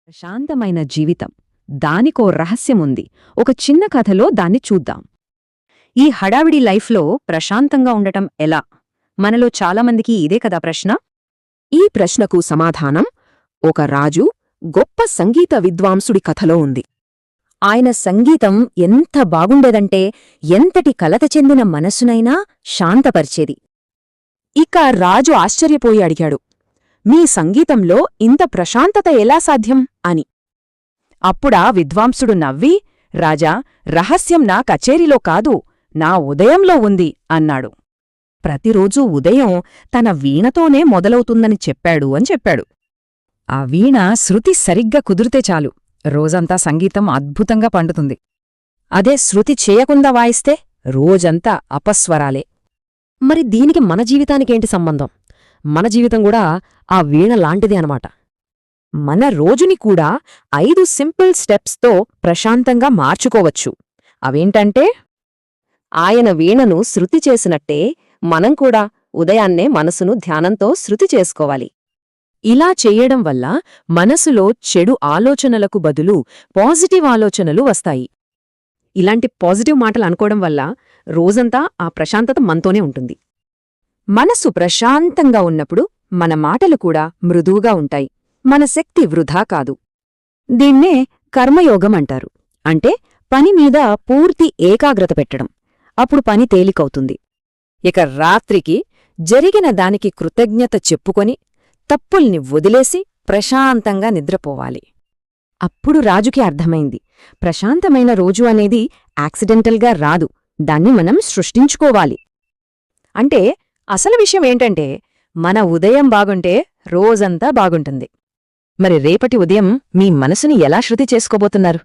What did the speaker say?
ప్రశాంతమైన జీవితం దానికో రహస్యముంది. ఒక చిన్న కథలో దాన్ని చూద్దాం. ఈ హడావిడి లైఫ్లో ప్రశాంతంగా ఉండటం ఎలా? మనలో చాలామందికి ఇదే కదా ప్రశ్న. ఈ ప్రశ్నకు సమాధానం ఒక రాజు గొప్ప సంగీత విద్వాంసుడి కథలో ఉంది. ఆయన సంగీతం ఎంత బాగుండేదంటే ఎంతటి కలత చెందిన మనస్సునైనా శాంతపరిచేది. ఇక రాజు ఆశ్చర్యపోయి అడిగాడు, మీ సంగీతంలో ఇంత ప్రశాంతత ఎలా సాధ్యం అని. అప్పుడా విద్వాంసుడు నవ్వి, రాజా, రహస్యం నా కచేరీలో కాదు, నా ఉదయంలో ఉంది అన్నాడు. ప్రతిరోజూ ఉదయం తన వీణతోనే మొదలవుతుందని చెప్పాడు. ఆ వీణ శృతి సరిగ్గా కుదిరితే చాలు, రోజంతా సంగీతం అద్భుతంగా పండుతుంది. అదే శృతి చేయకుండా వాయిస్తే రోజంతా అపస్వరాలే. మరి దీనికి మన జీవితానికేంటి సంబంధం? మన జీవితం కూడా ఆ వీణ లాంటిదే అనమాట. మన రోజుని కూడా 5 సింపుల్ స్టెప్స్తో ప్రశాంతంగా మార్చుకోవచ్చు. అవేంటంటే, ఆయన వీణను శృతి చేసినట్టే మనం కూడా ఉదయాన్నే మనసును ధ్యానంతో శృతి చేసుకోవాలి. ఇలా చెయ్యడం వల్ల మనసులో చెడు ఆలోచనలకు బదులు పాజిటివ్ ఆలోచనలు వస్తాయి. ఇలాంటి పాజిటివ్ మాటలు అనుకోవడం వల్ల రోజంతా ఆ ప్రశాంతత మనతోనే ఉంటుంది. మనసు ప్రశాంతంగా ఉన్నప్పుడు మన మాటలు కూడా మృదువుగా ఉంటాయి. మన శక్తి వృధా కాదు. దీన్నే కర్మయోగం అంటారు. అంటే పనిమీద పూర్తి ఏకాగ్రత పెట్టడం. అప్పుడు పని తేలికవుతుంది. ఇక రాత్రికి జరిగిన దానికి కృతజ్ఞత చెప్పుకొని తప్పుల్ని వదిలేసి ప్రశాంతంగా నిద్రపోవాలి. అప్పుడు రాజుకి అర్థమైంది, ప్రశాంతమైన రోజు అనేది యాక్సిడెంటల్గా రాదు, దాన్ని మనం సృష్టించుకోవాలి. అంటే అసలు విషయం ఏంటంటే, మన ఉదయం బాగుంటే రోజంతా బాగుంటుంది. మరి రేపటి ఉదయం మీ మనసుని ఎలా శృతి చేసుకోబోతున్నారు?